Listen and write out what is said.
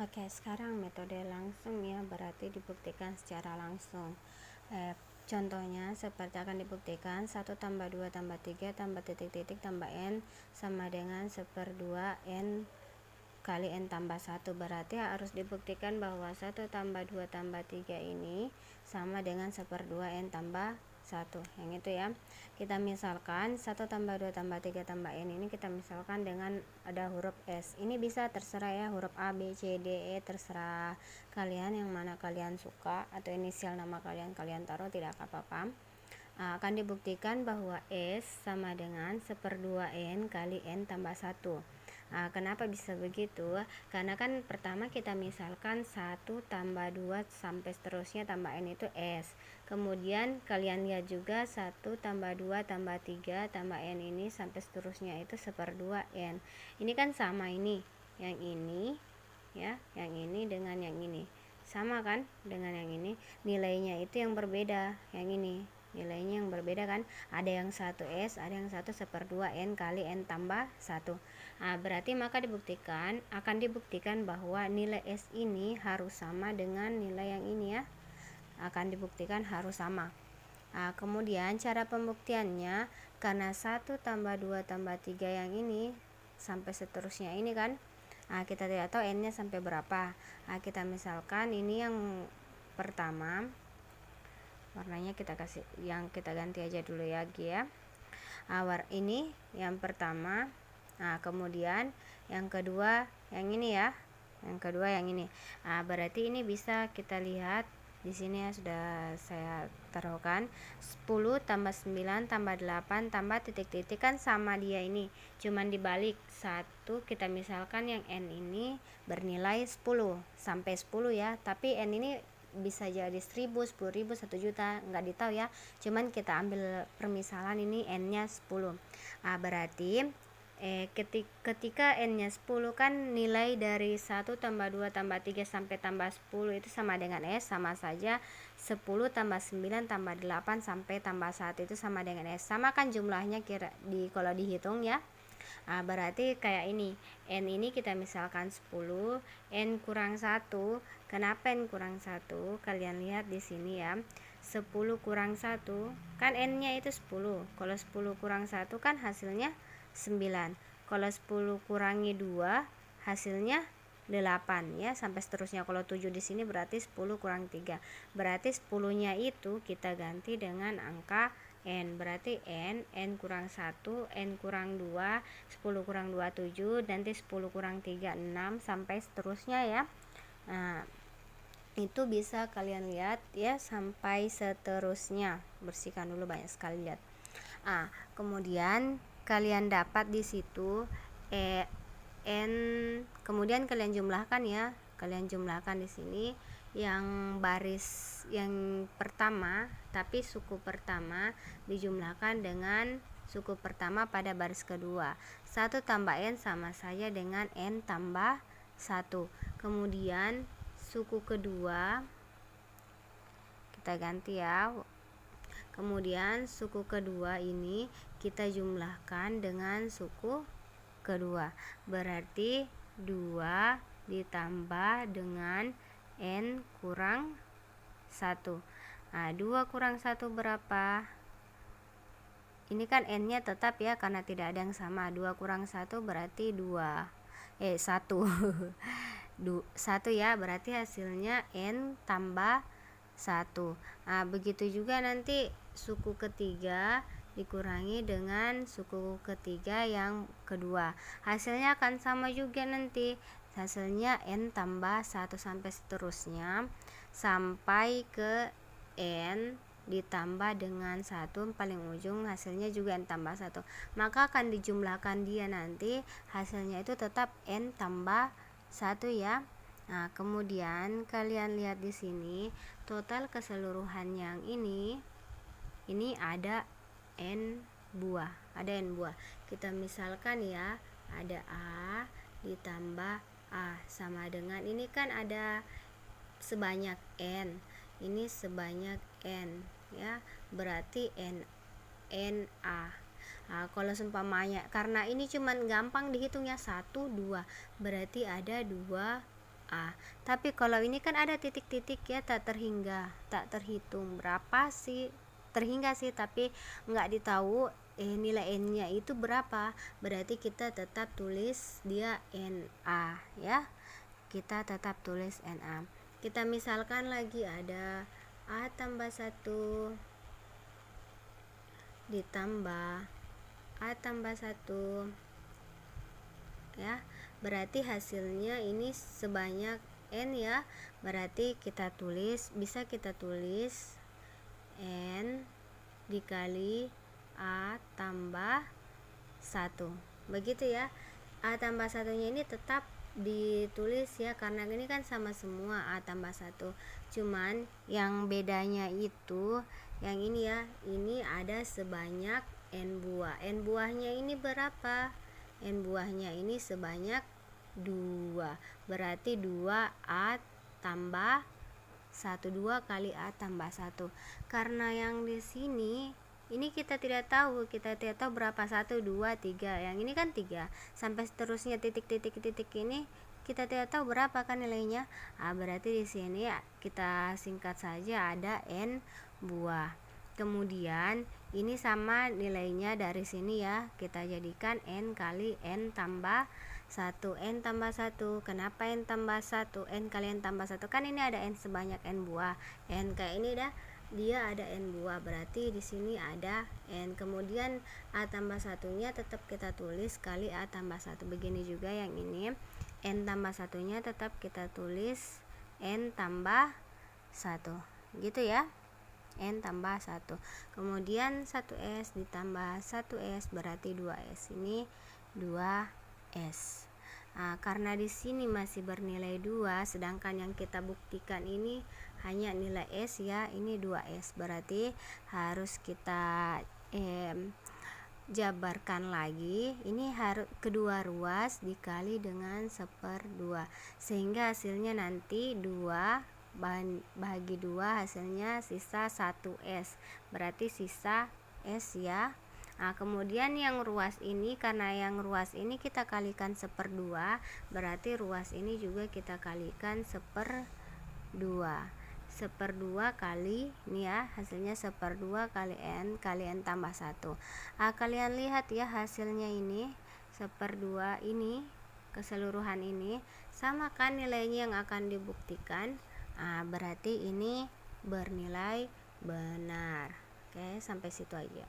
Oke, sekarang metode langsung ya, berarti dibuktikan secara langsung. Contohnya seperti akan dibuktikan 1 tambah 2 tambah 3 tambah titik-titik tambah n sama dengan 1/2 n kali n tambah 1. Berarti harus dibuktikan bahwa 1 tambah 2 tambah 3 ini sama dengan 1/2 n tambah 1. Yang itu ya. Kita misalkan 1 tambah 2 tambah 3 tambah n ini kita misalkan dengan ada huruf S. Ini bisa terserah ya, huruf A, B, C, D, E, terserah kalian yang mana kalian suka, atau inisial nama kalian taruh, tidak apa-apa. Akan dibuktikan bahwa S sama dengan 1/2 N kali N tambah 1. Kenapa bisa begitu? Karena kan pertama kita misalkan 1 tambah 2 sampai seterusnya tambah N itu S. Kemudian kalian lihat juga 1 tambah 2 tambah 3 tambah N ini sampai seterusnya itu 1/2 N. Ini kan sama ini. Yang ini ya, yang ini dengan yang ini. Sama kan dengan yang ini. Nilainya itu yang berbeda. Yang ini nilainya yang berbeda kan, ada yang 1S, ada yang 1/2 N kali N tambah 1. Berarti maka akan dibuktikan bahwa nilai S ini harus sama dengan nilai yang ini ya, akan dibuktikan harus sama. Kemudian cara pembuktiannya, karena 1 tambah 2 tambah 3 yang ini sampai seterusnya ini kan, kita tidak tahu N nya sampai berapa. Kita misalkan ini yang pertama, warnanya kita kasih, yang kita ganti aja dulu ya G ya. Ini yang pertama. Kemudian yang kedua yang ini ya, yang kedua yang ini. Berarti ini bisa kita lihat di sini ya, sudah saya taruhkan 10 tambah 9 tambah 8 tambah titik-titik kan sama dia ini, cuman dibalik 1. Kita misalkan yang N ini bernilai 10 sampai 10 ya, tapi N ini bisa jadi 1000, 10.000, 1 juta, nggak ditahu ya, cuman kita ambil permisalan ini N nya 10. Berarti ketika N nya 10 kan nilai dari 1 tambah 2 tambah 3 sampai tambah 10 itu sama dengan S, sama saja 10 tambah 9 tambah 8 sampai tambah 1 itu sama dengan S, sama kan jumlahnya kalau dihitung ya. Berarti kayak ini, N ini kita misalkan 10, N kurang 1. Kenapa N kurang 1? Kalian lihat di sini ya, 10 kurang 1 kan N nya itu 10. Kalau 10 kurang 1 kan hasilnya 9. Kalau 10 kurangi 2 hasilnya 8 ya, sampai seterusnya. Kalau 7 di sini berarti 10 kurang 3. Berarti 10 nya itu kita ganti dengan angka N. Berarti N kurang 1, N kurang 2, 10 kurang 2 7, nanti 10 kurang 3 6 sampai seterusnya ya. Itu bisa kalian lihat ya sampai seterusnya. Bersihkan dulu, banyak sekali lihat. Kemudian kalian dapat di situ N, kemudian kalian jumlahkan ya. Kalian jumlahkan di sini yang baris yang pertama, tapi suku pertama dijumlahkan dengan suku pertama pada baris kedua. 1 tambah N sama saja dengan N tambah 1. Kemudian suku kedua kita ganti ya. Kemudian suku kedua ini kita jumlahkan dengan suku kedua. Berarti 2 ditambah dengan N kurang 1. 2 kurang 1 berapa? Ini kan N nya tetap ya, karena tidak ada yang sama. 2 kurang 1 berarti 2. 1. 1 ya, berarti hasilnya N tambah 1. Begitu juga nanti suku ketiga dikurangi dengan suku ketiga yang kedua, hasilnya akan sama juga nanti, hasilnya N tambah 1 sampai seterusnya, sampai ke N ditambah dengan 1 paling ujung, hasilnya juga N tambah 1. Maka akan dijumlahkan dia nanti, hasilnya itu tetap N tambah 1 ya. Kemudian kalian lihat di sini total keseluruhan yang ini ada N buah, kita misalkan ya, ada A ditambah A sama dengan ini kan ada sebanyak N, ini sebanyak N ya, berarti NA. Kalau seumpamanya karena ini cuman gampang dihitungnya 1 2, berarti ada 2 A. Tapi kalau ini kan ada titik-titik ya, tak terhitung berapa sih, terhingga sih, tapi nggak ditahu nilai n-nya itu berapa. Berarti kita tetap tulis dia NA ya. Kita tetap tulis NA. Kita misalkan lagi ada A tambah 1 ditambah A tambah 1 ya, berarti hasilnya ini sebanyak n ya. Berarti bisa kita tulis n dikali A tambah 1 begitu ya. A tambah 1 nya ini tetap ditulis ya, karena ini kan sama semua A tambah 1, cuman yang bedanya itu yang ini ya, ini ada sebanyak n buah. N buahnya ini berapa? N buahnya ini sebanyak 2, berarti 2A tambah 1, 2 kali A tambah 1. Karena yang di sini ini kita tidak tahu berapa, 1, 2, 3, yang ini kan 3 sampai seterusnya titik-titik ini kita tidak tahu berapa kan nilainya. Berarti di sini kita singkat saja ada n buah. Kemudian ini sama nilainya dari sini ya, kita jadikan n kali n tambah 1. N tambah 1, kenapa n tambah 1? N kali n tambah 1, kan ini ada n sebanyak n buah. N kayak ini dia ada n buah, berarti di sini ada n. Kemudian A tambah 1 nya tetap kita tulis kali A tambah 1. Begini juga yang ini, n tambah 1 nya tetap kita tulis n tambah 1 gitu ya, n tambah 1. Kemudian 1s ditambah 1s berarti 2s, ini 2s. Karena di sini masih bernilai 2, sedangkan yang kita buktikan ini hanya nilai s ya, ini 2s, berarti harus kita jabarkan lagi. Ini harus kedua ruas dikali dengan 1/2, sehingga hasilnya nanti 2 bagi 2, hasilnya sisa 1s, berarti sisa s ya. Kemudian yang ruas ini, karena yang ruas ini kita kalikan 1/2, berarti ruas ini juga kita kalikan 1/2. 1/2 kali ini ya, hasilnya 1/2 kali n tambah 1. Kalian lihat ya hasilnya ini 1/2 ini keseluruhan ini sama kan nilainya yang akan dibuktikan. Berarti ini bernilai benar. Oke, sampai situ aja.